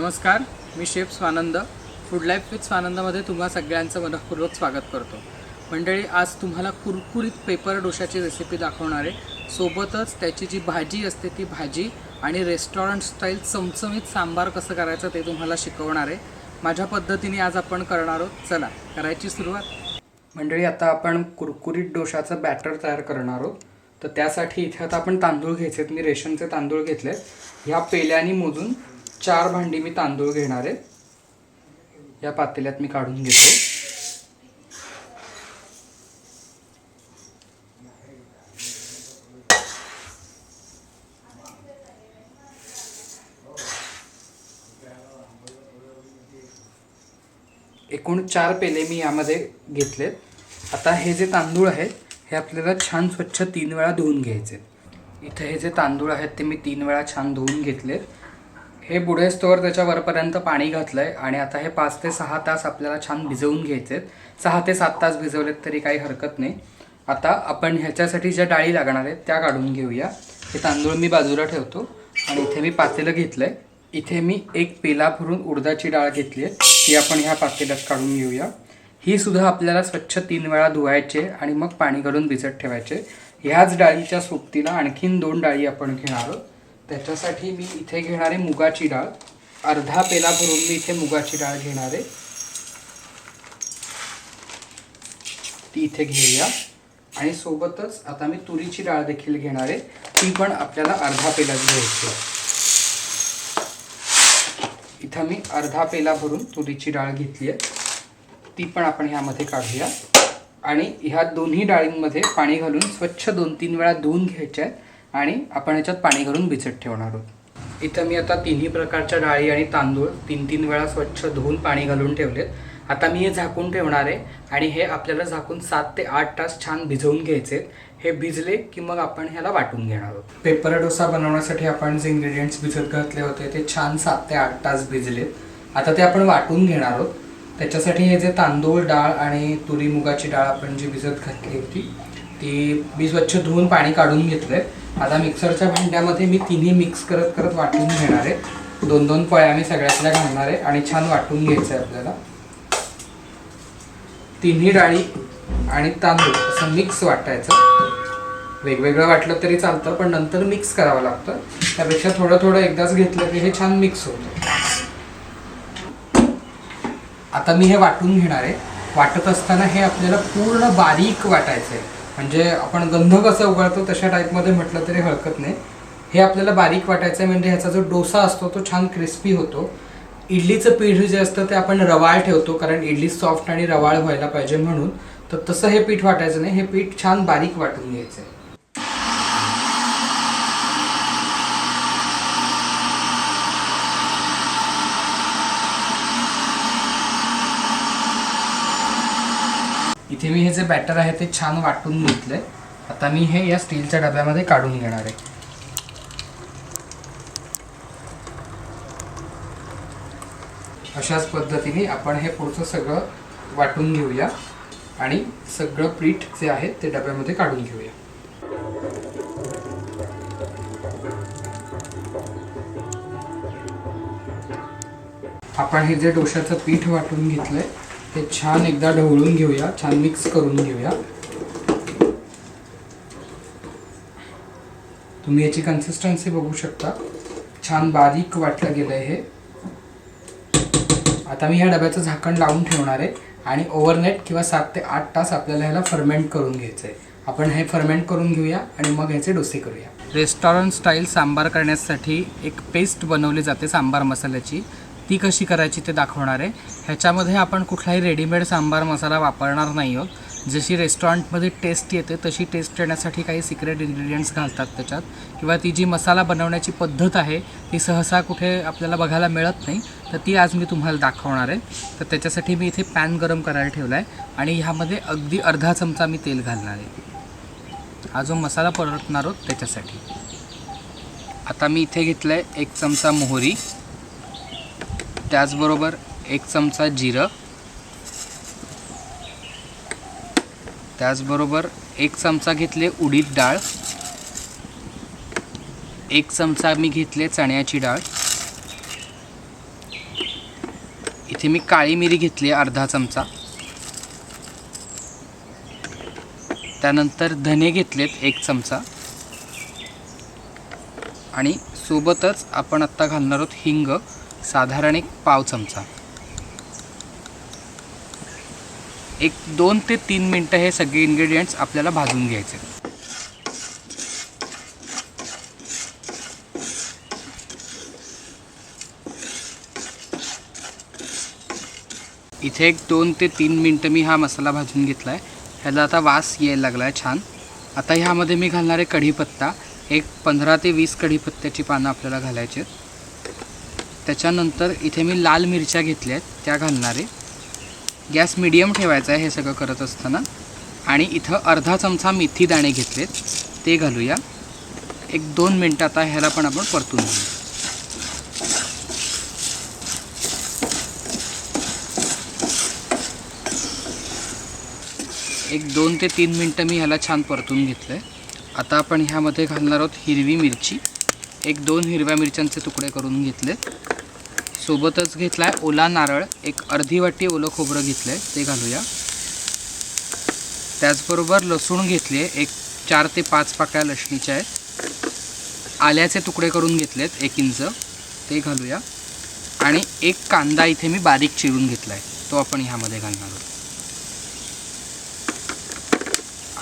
नमस्कार, मी chef Swanand. Food life with स्वानंदमध्ये तुम्हा सगळ्यांचं मनःपूर्वक स्वागत करतो. मंडळी, आज तुम्हाला कुरकुरीत पेपर डोशाची रेसिपी दाखवणार आहे. सोबतच त्याची जी भाजी असते ती भाजी आणि रेस्टॉरंट स्टाईल चमचमीत सांबार कसं करायचं ते तुम्हाला शिकवणार आहे. माझ्या पद्धतीने आज आपण करणार आहोत. चला करायची सुरुवात. मंडळी, आता आपण कुरकुरीत डोशाचं बॅटर तयार करणार आहोत. तर त्यासाठी इथे आता आपण तांदूळ घ्यायचे आहेत. मी रेशनचे तांदूळ घेतले. ह्या पेल्याने मोजून 4 भांडी मी तांदूळ घेणार आहे. या पातेल्यात मी काढून घेतो. एकूण 4 पेले मी यामध्ये घेतलेत. आता हे जे तांदूळ आहेत हे आपल्याला छान स्वच्छ 3 वेळा धुवून घ्यायचे. इथे हे जे तांदूळ आहेत ते मी 3 वेळा छान धुवून घेतलेत. हे बुडेस्तोवर त्याच्या वरपर्यंत पाणी घातलं आहे आणि आता हे 5 ते 6 तास आपल्याला छान भिजवून घ्यायचे आहेत. 6 ते 7 तास भिजवलेत तरी काही हरकत नाही. आता आपण ह्याच्यासाठी ज्या डाळी लागणार आहेत त्या काढून घेऊया. हे तांदूळ मी बाजूला ठेवतो आणि इथे मी पातेलं घेतलं आहे. इथे मी 1 पेला भरून उडदाची डाळ घेतली आहे. ती आपण ह्या पातेल्यात काढून घेऊया. ही सुद्धा आपल्याला स्वच्छ 3 वेळा धुवायचे आणि मग पाणी घालून भिजत ठेवायचे. ह्याच डाळीच्या सोबतीला आणखीन 2 डाळी आपण घेणार आहोत. त्याच्यासाठी मी इथे घेणार आहे मुगाची डाळ. अर्धा पेला भरून मी इथे मुगाची डाळ घेणार आहे. ती इथे घेऊया. आणि सोबतच आता मी तुरीची डाळ देखील घेणार आहे. ती पण आपल्याला अर्धा पेला घ्यायची आहे. इथं मी अर्धा पेला भरून तुरीची डाळ घेतली आहे. ती पण आपण ह्यामध्ये काढूया. आणि ह्या दोन्ही डाळींमध्ये पाणी घालून स्वच्छ 2-3 वेळा धुवून घ्यायच्या आहेत आणि आपण ह्याच्यात पाणी घालून भिजत ठेवणार आहोत. इथं मी आता तिन्ही प्रकारच्या डाळी आणि तांदूळ 3-3 वेळा स्वच्छ धुवून पाणी घालून ठेवलेत. आता मी हे झाकून ठेवणार आहे आणि हे आपल्याला झाकून 7 ते 8 तास छान भिजवून घ्यायचे. हे भिजले की मग आपण ह्याला वाटून घेणार आहोत. पेपर डोसा बनवण्यासाठी आपण जे इंग्रेडियंट्स भिजत घातले होते ते छान 7 ते 8 तास भिजलेत. आता ते आपण वाटून घेणार आहोत. त्याच्यासाठी हे जे तांदूळ, डाळ आणि तुरी मुगाची डाळ आपण जी भिजत घातली होती ती मी स्वच्छ धुवून पाणी काढून घेतलं आहे. आता मिक्सरच्या भांड्यामध्ये मी तिन्ही मिक्स करत करत वाटून घेणार आहे. 2-2 पळ्या मी सगळ्यातल्या घालणार आहे आणि छान वाटून घ्यायचं आहे आपल्याला. तिन्ही डाळी आणि तांदूळ असं मिक्स वाटायचं. वेगवेगळं वाटलं तरी चालतं पण नंतर मिक्स करावं लागतं. त्यापेक्षा थोडं थोडं एकदाच घेतलं की हे छान मिक्स होतं. आता मी हे वाटून घेणार आहे. वाटत असताना हे आपल्याला पूर्ण बारीक वाटायचं आहे. म्हणजे आपण गंध कसं उघडतो तशा टाईपमध्ये म्हटलं तरी हरकत नाही. हे आपल्याला बारीक वाटायचं आहे म्हणजे ह्याचा जो डोसा असतो तो छान क्रिस्पी होतो. इडलीचं पीठ जे असतं ते आपण रवाळ ठेवतो कारण इडली सॉफ्ट आणि रवाळ व्हायला पाहिजे म्हणून. तर तसं हे पीठ वाटायचं नाही. हे पीठ छान बारीक वाटून घ्यायचं आहे. इथे मी हे जे बॅटर आहे ते छान वाटून घेतलंय. आता मी हे या स्टीलच्या डब्यामध्ये काढून घेणार आहे. अशाच पद्धतीने आपण हे पुढचं सगळं वाटून घेऊया आणि सगळं पीठ जे आहे ते डब्यामध्ये काढून घेऊया. आपण हे जे डोशाचं पीठ वाटून घेतलंय ते छान एकदा ढवळून घेऊया. छान मिक्स करून घेऊया. तुम्ही याची कन्सिस्टन्सी बघू शकता. छान बारीक वाटलं गेलंय हे. आता मी ह्या डब्याचं झाकण लावून ठेवणार आहे आणि ओव्हरनाईट किंवा 7 ते 8 तास आपल्याला ह्याला फर्मेंट करून घ्यायचं आहे. आपण हे फर्मेंट करून घेऊया आणि मग ह्याचे डोसे करूया. रेस्टॉरंट स्टाईल सांबार करण्यासाठी एक पेस्ट बनवली जाते सांबार मसाल्याची. ती कशी करायची ते दाखवणार आहे. ह्याच्यामध्ये आपण कुठलाही रेडीमेड सांबार मसाला वापरणार नाही आहोत. जशी रेस्टॉरंटमध्ये टेस्ट येते तशी टेस्ट येण्यासाठी काही सिक्रेट इन्ग्रेडियंट्स घालतात त्याच्यात. किंवा ती जी मसाला बनवण्याची पद्धत आहे ती सहसा कुठे आपल्याला बघायला मिळत नाही. तर ती आज मी तुम्हाला दाखवणार आहे. तर त्याच्यासाठी मी इथे पॅन गरम करायला ठेवला आहे आणि ह्यामध्ये अगदी अर्धा चमचा मी तेल घालणार आहे. हा जो मसाला परतणार आहोत त्याच्यासाठी. आता मी इथे घेतलं आहे 1 चमचा मोहरी, त्याचबरोबर 1 चमचा जिरं, त्याचबरोबर 1 चमचा घेतले उडीद डाळ, 1 चमचा मी घेतले चण्याची डाळ, इथे मी काळी मिरी घेतली अर्धा चमचा, त्यानंतर धने घेतलेत 1 चमचा आणि सोबतच आपण आत्ता घालणार आहोत हिंग साधारण 1 पाव चमचा. 2 ते 3 मिनटं हे सगळे इन्ग्रेडियंट्स आपल्याला भाजून घ्यायचे. इथे 2 ते 3 मिनटं मी हा मसाला भाजून घेतला आहे. ह्याला आता वास यायला लागला आहे छान. आता ह्यामध्ये मी घालणार आहे कढीपत्ता. 15 ते 20 कढीपत्त्याची पानं आपल्याला घालायची आहेत. त्याच्यानंतर इथे मी लाल मिरच्या घेतल्या आहेत त्या घालणार आहे. गॅस मीडियम ठेवायचा आहे हे सगळं करत असताना. आणि इथं अर्धा चमचा मेथी दाणे घेतलेत ते घालूया. 1-2 मिनटं आता ह्याला पण आपण परतून घेऊ. एक 2 ते 3 मिनटं मी ह्याला छान परतून घेतलं आहे. आता आपण ह्यामध्ये घालणार आहोत हिरवी मिरची. 1-2 हिरव्या मिरच्यांचे तुकडे करून घेतलेत. सोबतच घेतला आहे ओला नारळ, 1 अर्धी वाटी ओलं खोबरं घेतलं आहे ते घालूया. त्याचबरोबर लसूण घेतले 4 ते 5 पाकळ्या लसणीच्या आहेत. आल्याचे तुकडे करून घेतलेत 1 इंच ते घालूया. आणि 1 कांदा इथे मी बारीक चिरून घेतला आहे तो आपण ह्यामध्ये घालणार आहोत.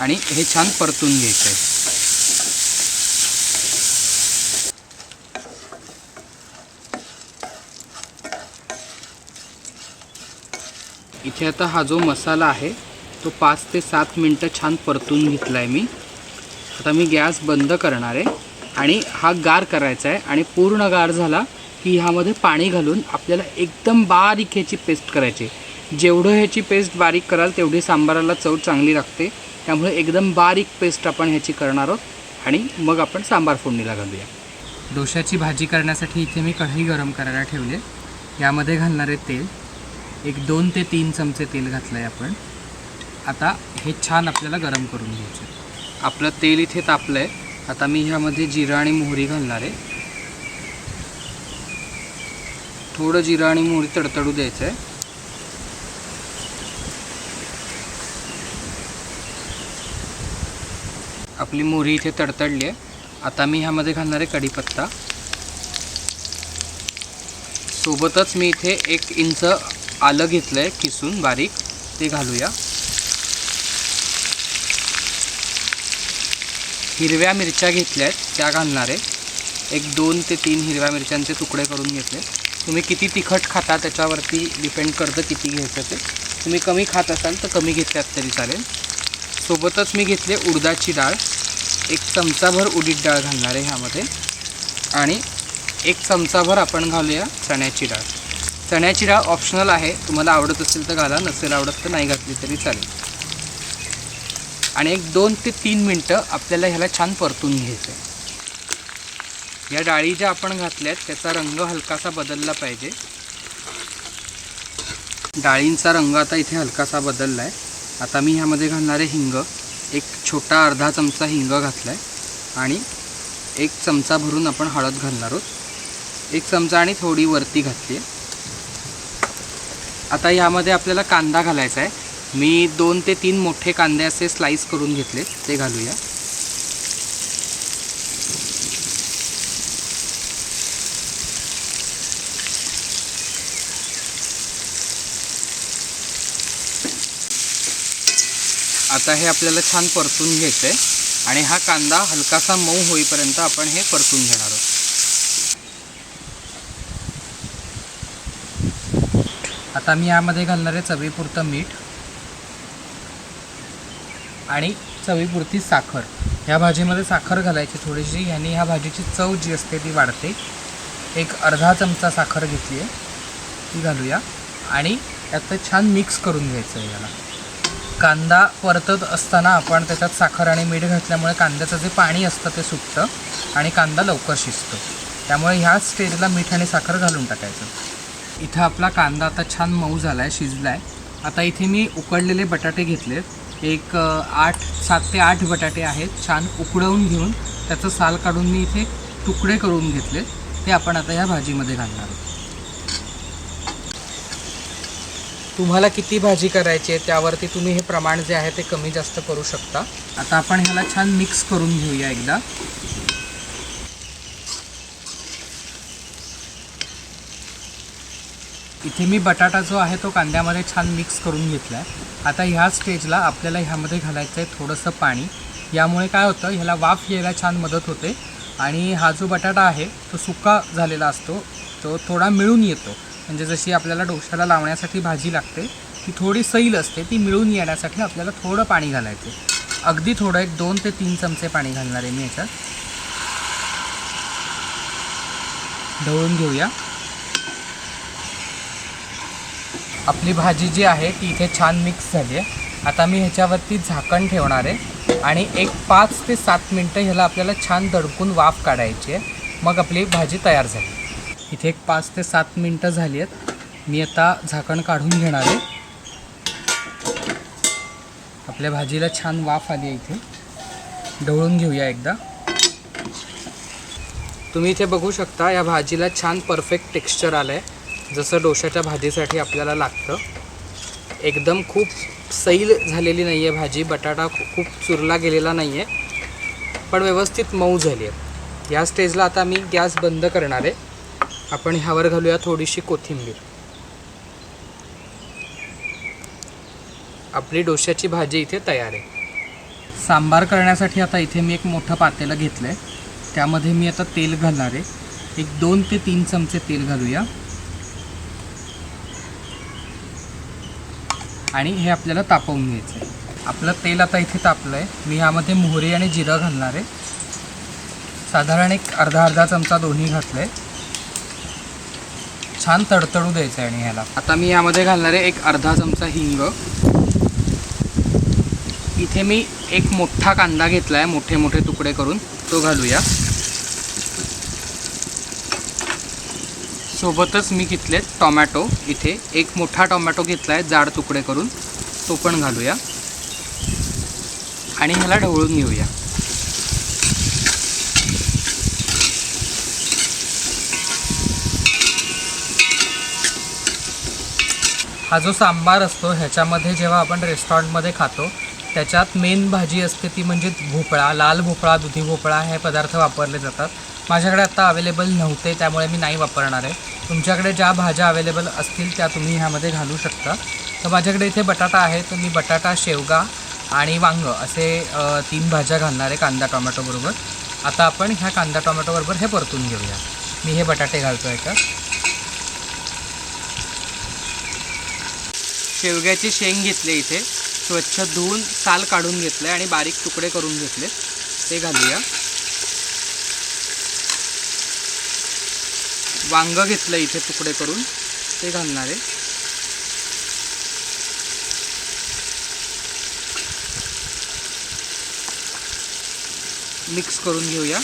आणि हे छान परतून घ्यायचं आहे. इथे आता हा जो मसाला आहे तो 5 ते 7 मिनटं छान परतून घेतला आहे मी. आता मी गॅस बंद करणार आहे आणि हा गार करायचा आहे. आणि पूर्ण गार झाला की ह्यामध्ये पाणी घालून आपल्याला एकदम बारीक ह्याची पेस्ट करायची. जेवढं ह्याची पेस्ट बारीक कराल तेवढी सांबाराला चव चांगली लागते. त्यामुळे एकदम बारीक पेस्ट आपण ह्याची करणार आहोत आणि मग आपण सांबार फोडणीला घालूया. डोश्याची भाजी करण्यासाठी इथे मी कढई गरम करायला ठेवले. यामध्ये घालणारे तेल 2 ते 3 चमचे तेल घातलं आहे आपण. आता हे छान आपल्याला गरम करून घ्यायचं. आपलं तेल इथे तापलं आहे. आता मी ह्यामध्ये जिरं आणि मोहरी घालणार आहे. थोडं जिरं आणि मोहरी तडतडू द्यायचं आहे. आपली मोहरी इथे तडतडली आहे. आता मी ह्यामध्ये घालणार आहे कढीपत्ता. सोबतच मी इथे 1 इंच आलं घेतलं आहे किसून बारीक ते घालूया. हिरव्या मिरच्या घेतल्या आहेत त्या घालणार आहे. 2 ते 3 हिरव्या मिरच्यांचे तुकडे करून घेतले. तुम्ही किती तिखट खाता त्याच्यावरती डिपेंड करतं किती घ्यायचं ते. तुम्ही कमी खात असाल तर कमी घेतल्यात तरी चालेल. सोबतच मी घेतले उडदाची डाळ. 1 चमचाभर उडीद डाळ घालणार आहे ह्यामध्ये. आणि 1 चमचाभर आपण घालूया चण्याची डाळ. चण्याची डाळ ऑप्शनल आहे, तुम्हाला आवडत असेल तर घाला, नसेल आवडत तर नाही घातली तरी चालेल. आणि 2 ते 3 मिनटं आपल्याला ह्याला छान परतून घ्यायचं आहे. या डाळी ज्या आपण घातल्यात त्याचा रंग हलकासा बदलला पाहिजे. डाळींचा रंग आता इथे हलकासा बदलला आहे. आता मी ह्यामध्ये घालणारे हिंग. 1 छोटा अर्धा चमचा हिंग घातला आहे. आणि 1 चमचा भरून आपण हळद घालणार आहोत. 1 चमचा आणि थोडी वरती घातली आहे. आता ह्यामध्ये आपल्याला कांदा घालायचा आहे. मी 2 ते 3 मोठे कांदे असे स्लाइस करून घेतले ते घालूया. आता हे आपल्याला छान परतून घ्यायचं आहे. आणि हा कांदा हलकासा मऊ होईपर्यंत आपण हे परतून घेणार आहोत. आता मी यामध्ये घालणार आहे चवीपुरतं मीठ आणि चवीपुरती साखर. ह्या भाजीमध्ये साखर घालायची थोडीशी, ह्याने ह्या भाजीची चव जी असते ती वाढते. 1 अर्धा चमचा साखर घेतली आहे ती घालूया. आणि यात छान मिक्स करून घ्यायचं आहे. याला कांदा परतत असताना आपण त्याच्यात साखर आणि मीठ घातल्यामुळे कांद्याचं जे पाणी असतं ते सुटतं आणि कांदा लवकर शिजतो. त्यामुळे ह्या स्टेजला मीठ आणि साखर घालून टाकायचं. इथं आपला कांदा आता छान मऊ झाला आहे, शिजला आहे. आता इथे मी उकडलेले बटाटे घेतलेत. 7 ते 8 बटाटे आहेत. छान उकडवून घेऊन त्याचं साल काढून मी इथे तुकडे करून घेतले. ते आपण आता ह्या भाजीमध्ये घालणार आहोत. तुम्हाला किती भाजी करायची आहे त्यावरती तुम्ही हे प्रमाण जे आहे ते कमी जास्त करू शकता. आता आपण ह्याला छान मिक्स करून घेऊया एकदा. इथे मी बटाटा जो आहे तो कांद्यामध्ये छान मिक्स करून घेतला आहे. आता ह्या स्टेजला आपल्याला ह्यामध्ये घालायचं आहे थोडंसं पाणी. यामुळे काय होतं, ह्याला वाफ यायला छान मदत होते आणि हा जो बटाटा आहे तो सुका झालेला असतो, तो थोडा मिळून येतो. म्हणजे जशी आपल्याला डोश्याला लावण्यासाठी भाजी लागते ती थोडी सैल असते, ती मिळून येण्यासाठी आपल्याला थोडं पाणी घालायचं. अगदी थोडं, एक 2 ते 3 चमचे पाणी घालणार आहे मी ह्याच्यात. ढवळून घेऊया. आपली भाजी जी आहे ती इथे छान मिक्स झाली आहे. आता मी ह्याच्यावरती झाकण ठेवणार आहे आणि एक 5 ते 7 मिनटं ह्याला आपल्याला छान दडपून वाफ काढायची आहे. मग आपली भाजी तयार झाली. इथे एक 5 ते 7 मिनटं झाली आहेत. मी आता झाकण काढून घेणार आहे. आपल्या भाजीला छान वाफ आली आहे. इथे ढवळून घेऊया एकदा. तुम्ही इथे बघू शकता या भाजीला छान परफेक्ट टेक्स्चर आलं आहे, जसं डोश्याच्या भाजीसाठी आपल्याला लागतं. एकदम खूप सैल झालेली नाही आहे भाजी, बटाटा खूप चुरला गेलेला नाही आहे, पण व्यवस्थित मऊ झाली आहे. या स्टेजला आता मी गॅस बंद करणार आहे. आपण ह्यावर घालूया थोडीशी कोथिंबीर. आपली डोश्याची भाजी इथे तयार आहे. सांबार करण्यासाठी आता इथे मी एक मोठं पातेलं घेतलं आहे. त्यामध्ये मी आता तेल घालणार आहे. एक 2 ते 3 चमचे तेल घालूया आणि हे आपल्याला तापवून घ्यायचं आहे. आपलं तेल आता इथे तापलं आहे. मी ह्यामध्ये मोहरी आणि जिरं घालणार आहे. साधारण एक अर्धा चमचा दोन्ही घातलं आहे. छान तडतडू द्यायचं आहे आणि ह्याला. आता मी यामध्ये घालणार आहे एक अर्धा चमचा हिंग. इथे मी एक मोठा कांदा घेतला आहे, मोठे मोठे तुकडे करून, तो घालूया. सोबतच मी घेतलेत टोमॅटो. इथे एक मोठा टोमॅटो घेतला आहे जाड तुकडे करून, तो पण घालूया आणि ह्याला ढवळून घेऊया. हा जो सांबार असतो ह्याच्यामध्ये जेव्हा आपण रेस्टॉरंटमध्ये खातो त्याच्यात मेन भाजी असते ती म्हणजे भोपळा. लाल भोपळा, दुधी भोपळा हे पदार्थ वापरले जातात. माझ्याकडे आत्ता अवेलेबल नव्हते त्यामुळे मी नाही वापरणार आहे. तुमच्याकडे ज्या भाज्या अवेलेबल असतील त्या तुम्ही ह्यामध्ये घालू शकता. तर माझ्याकडे इथे बटाटा आहे, तर मी बटाटा, शेवगा आणि वांगं असे 3 भाज्या घालणार आहे कांदा टोमॅटो बरोबर. आता आपण ह्या कांदा टोमॅटो बरोबर हे परतून घेऊया. मी हे बटाटे घालतो याच्यात. शेवग्याची शेंग घेतली इथे, स्वच्छ धुवून साल काढून घेतलं आणि बारीक तुकडे करून घेतले, ते घालूया. वांगं घेतलं इथे तुकडे करून, ते घालणार आहे. मिक्स करून घेऊया.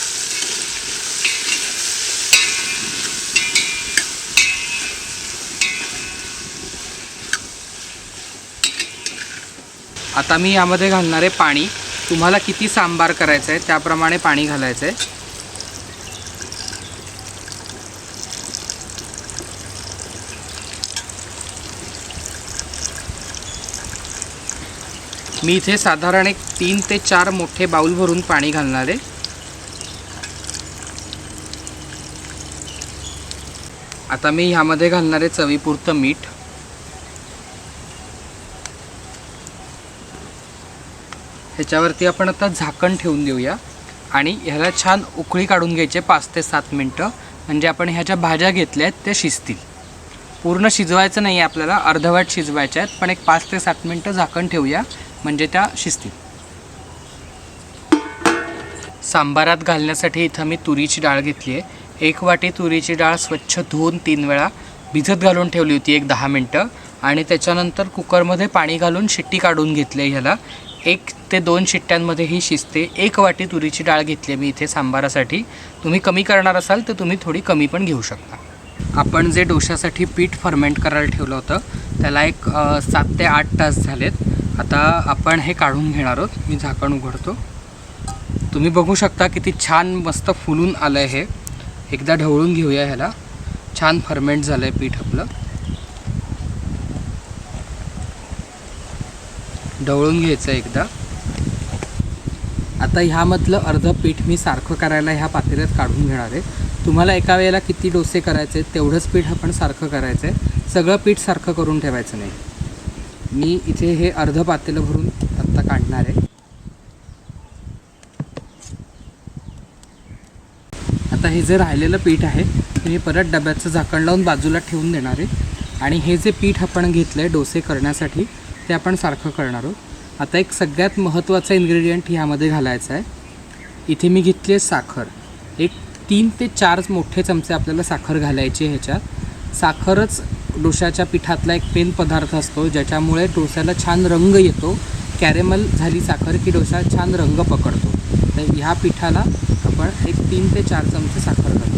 आता मी यामध्ये घालणार आहे पाणी. तुम्हाला किती सांबार करायचं आहे त्याप्रमाणे पाणी घालायचं आहे. मी इथे साधारण एक 3 ते 4 मोठे बाउल भरून पाणी घालणार आहे. आता मी ह्यामध्ये घालणार आहे चवीपुरतं मीठ. ह्याच्यावरती आपण आता झाकण ठेवून देऊया आणि ह्याला छान उकळी काढून घ्यायचे 5 ते 7 मिनटं. म्हणजे आपण ह्या ज्या भाज्या घेतल्या आहेत त्या शिजतील. पूर्ण शिजवायचं नाही आहे आपल्याला, अर्धवट शिजवायच्या आहेत, पण एक 5 ते 7 मिनटं झाकण ठेवूया म्हणजे त्या शिजतील. सांबारात घालण्यासाठी इथं मी तुरीची डाळ घेतली आहे. 1 वाटी तुरीची डाळ स्वच्छ धुवून 3 वेळा भिजत घालून ठेवली होती, एक 10 मिनटं. आणि त्याच्यानंतर कुकरमध्ये पाणी घालून शिट्टी काढून घेतली. ह्याला 1 ते 2 शिट्ट्यांमध्ये ही शिजते. 1 वाटी तुरीची डाळ घेतली मी इथे सांबारासाठी. तुम्ही कमी करणार असाल तर तुम्ही थोडी कमी पण घेऊ शकता. आपण जे डोश्यासाठी पीठ फर्मेंट करायला ठेवलं होतं त्याला एक 7 ते 8 तास झालेत. आता आपण हे काढून घेणार आहोत. मी झाकण उघडतो. तुम्ही बघू शकता किती छान मस्त फुलून आलं आहे हे. एकदा ढवळून घेऊया ह्याला. छान फर्मेंट झालं आहे पीठ आपलं. ढवळून घ्यायचं एकदा. आता ह्यामधलं अर्ध पीठ मी सारखं करायला ह्या पातेल्यात काढून घेणार आहे. तुम्हाला एका वेळेला किती डोसे करायचे तेवढंच पीठ आपण सारखं करायचं आहे, सगळं पीठ सारखं करून ठेवायचं नाही. मी इथे हे अर्ध पातेलं भरून आत्ता काढणार आहे. आता हे जे राहिलेलं पीठ आहे ते मी परत डब्याचं झाकण लावून बाजूला ठेवून देणार आहे. आणि हे जे पीठ आपण घेतलं आहे डोसे करण्यासाठी ते आपण सारखं करणार आहोत. आता एक सगळ्यात महत्त्वाचा इन्ग्रेडियंट ह्यामध्ये घालायचा आहे. इथे मी घेतली आहे साखर. एक 3 ते 4 मोठे चमचे आपल्याला साखर घालायची आहे ह्याच्यात. साखरच डोशाच्या पिठातला एक मेन पदार्थ असतो ज्याच्यामुळे डोस्याला छान रंग येतो. कॅरेमल झाली साखर की डोसा छान रंग पकडतो. तर ह्या पिठाला आपण एक 3 ते 4 चमचे साखर घालतो.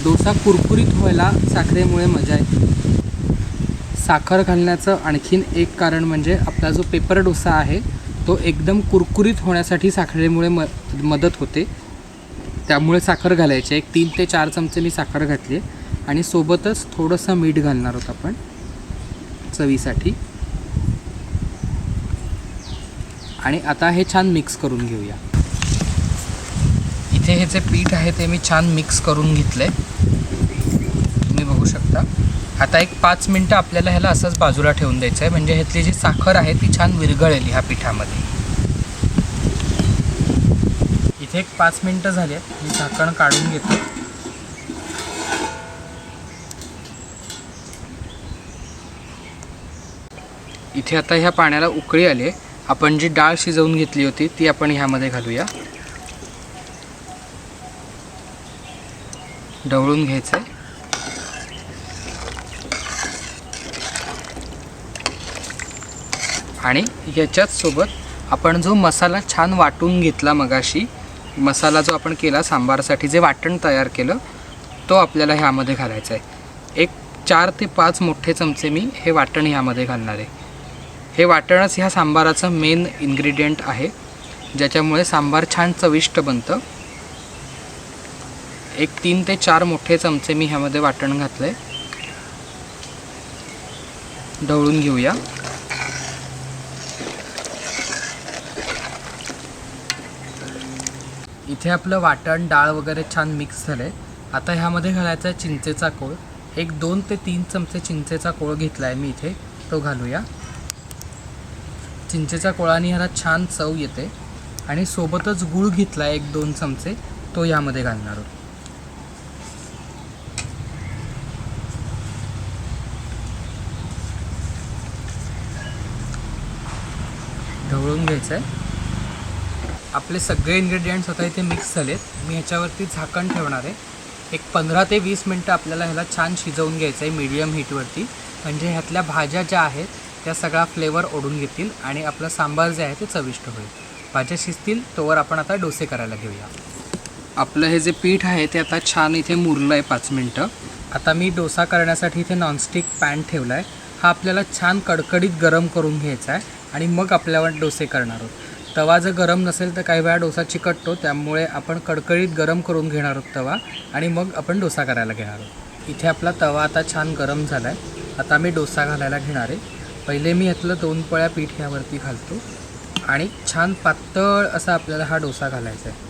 डोसा कुरकुरीत व्हायला साखरेमुळे मजा येते. साखर घालण्याचं आणखीन एक कारण म्हणजे आपला जो पेपर डोसा आहे तो एकदम कुरकुरीत होण्यासाठी साखरेमुळे मदत होते. त्यामुळे साखर घालायची. एक 3 ते 4 चमचे मी साखर घातली आहे आणि सोबतच थोडंसं मीठ घालणार आहोत आपण चवीसाठी. आणि आता हे छान मिक्स करून घेऊया. इथे हे जे पीठ आहे ते मी छान मिक्स करून घेतलं आहे, तुम्ही बघू शकता. आता एक 5 मिनटं आपल्याला ह्याला असंच बाजूला ठेवून द्यायचं आहे, म्हणजे ह्यातली जी साखर आहे ती छान विरघळेल ह्या पिठामध्ये. इथे एक 5 मिनटं झाली आहेत, मी झाकण काढून घेतो. इथे आता ह्या पाण्याला उकळी आली आहे. आपण जी डाळ शिजवून घेतली होती ती आपण ह्यामध्ये घालूया. ढवळून घ्यायचं आहे. आणि ह्याच्याच सोबत आपण जो मसाला छान वाटून घेतला मगाशी, मसाला जो आपण केला सांबारसाठी जे वाटण तयार केलं तो आपल्याला ह्यामध्ये घालायचा आहे. एक 4 ते 5 मोठे चमचे मी हे वाटण ह्यामध्ये घालणार आहे. हे वाटणच ह्या सांबाराचं मेन इन्ग्रेडियंट आहे ज्याच्यामुळे सांबार छान चविष्ट बनतं. एक 3 ते 4 मोठे चमचे मी ह्यामध्ये वाटण घातलं आहे. ढवळून घेऊया. इथे आपलं वाटण डाळ वगैरे छान मिक्स झालं आहे. आता ह्यामध्ये घालायचा आहे चिंचेचा कोळ. एक 2 ते 3 चमचे चिंचेचा कोळ घेतला आहे मी इथे, तो घालूया. चिंचेच्या कोळाने ह्याला छान चव येते. आणि सोबतच गूळ घेतला आहे 1-2 चमचे, तो ह्यामध्ये घालणार आहोत. ढवळून घ्यायचं आहे. आपले सगळे इन्ग्रेडियंट्स आता इथे मिक्स झालेत. मी ह्याच्यावरती झाकण ठेवणार आहे. एक 15 ते 20 मिनटं आपल्याला ह्याला छान शिजवून घ्यायचं आहे मीडियम हीटवरती, म्हणजे ह्यातल्या भाज्या ज्या आहेत त्या सगळा फ्लेवर ओढून घेतील आणि आपलं सांबार जे आहे ते चविष्ट होईल. भाज्या शिजतील तोवर आपण आता डोसे करायला घेऊया. आपलं हे जे पीठ आहे ते आता छान इथे मुरलं आहे 5 मिनटं. आता मी डोसा करण्यासाठी इथे नॉनस्टिक पॅन ठेवला आहे. हा आपल्याला छान कडकडीत गरम करून घ्यायचा आहे आणि मग आपल्याला डोसे करणार आहोत. तवा जर गरम नसेल तर काही वेळा डोसा चिकटतो, त्यामुळे आपण कडकडीत गरम करून घेणार आहोत तवा आणि मग आपण डोसा करायला घेणार आहोत. इथे आपला तवा आता छान गरम झाला आहे. आता मी डोसा घालायला घेणार आहे. पहिले मी ह्यातलं 2 पळ्या पीठ ह्यावरती घालतो आणि छान पातळ असा आपल्याला हा डोसा घालायचा आहे.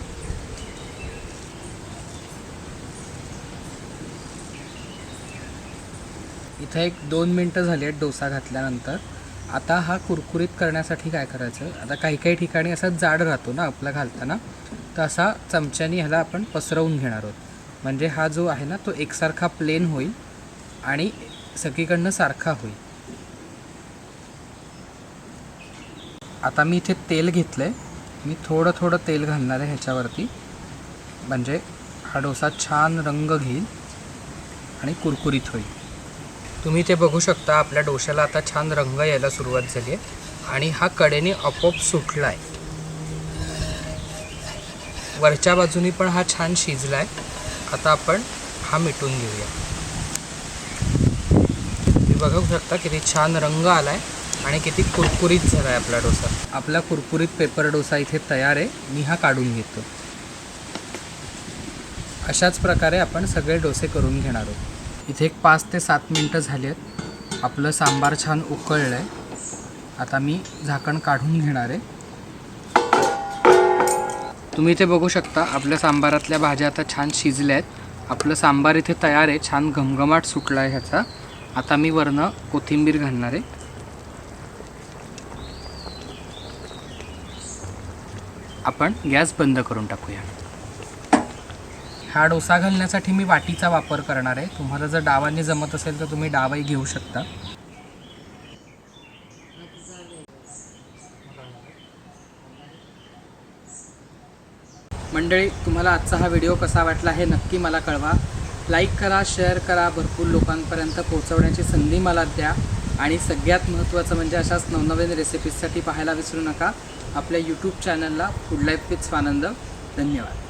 इथे एक 2 मिनटं झाली आहेत डोसा घातल्यानंतर. आता हा कुरकुरीत करण्यासाठी काय करायचं, आता काही काही ठिकाणी असा जाड राहतो ना आपला घालताना, तर असा चमच्यानी ह्याला आपण पसरवून घेणार आहोत, म्हणजे हा जो आहे ना तो एकसारखा प्लेन होईल आणि सगळीकडनं सारखा होईल. आता मी इथे तेल घेतलं आहे. मी थोडं थोडं तेल घालणार आहे ह्याच्यावरती, म्हणजे हा डोसा छान रंग घेईल आणि कुरकुरीत होईल. तुम्ही ते बघू शकता आपल्या डोश्याला आता छान रंग यायला सुरुवात झाली आहे आणि हा कडेने आपोआप सुटला आहे. वरच्या बाजूनी पण हा छान शिजला आहे. आता आपण हा मिटून घेऊया. तुम्ही बघू शकता किती छान रंग आला आहे आणि किती कुरकुरीत झाला आहे आपला डोसा. आपला कुरकुरीत पेपर डोसा इथे तयार आहे. मी हा काढून घेतो. अशाच प्रकारे आपण सगळे डोसे करून घेणार आहोत. इथे एक 5 ते 7 मिनटं झाली आहेत. आपलं सांबार छान उकळलं आहे. आता मी झाकण काढून घेणार आहे. तुम्ही इथे बघू शकता आपल्या सांबारातल्या भाज्या आता छान शिजल्या आहेत. आपलं सांबार इथे तयार आहे. छान घमघमाट सुटला आहे ह्याचा. आता मी वरनं कोथिंबीर घालणार आहे. आपण गॅस बंद करून टाकूया. हा डोसा घालण्यासाठी मी वाटीचा वापर करणार आहे. तुम्हाला जर डावाने जमत असेल तर तुम्ही डावाही घेऊ शकता. मंडळी, तुम्हाला आजचा हा व्हिडिओ कसा वाटला हे नक्की मला कळवा. लाईक करा, शेअर करा, भरपूर लोकांपर्यंत पोहोचवण्याची संधी मला द्या. आणि सगळ्यात महत्त्वाचं म्हणजे अशाच नवनवीन रेसिपीजसाठी पाहायला विसरू नका आपल्या यूट्यूब चॅनलला फूड लाईफ विथ स्वानंद. धन्यवाद.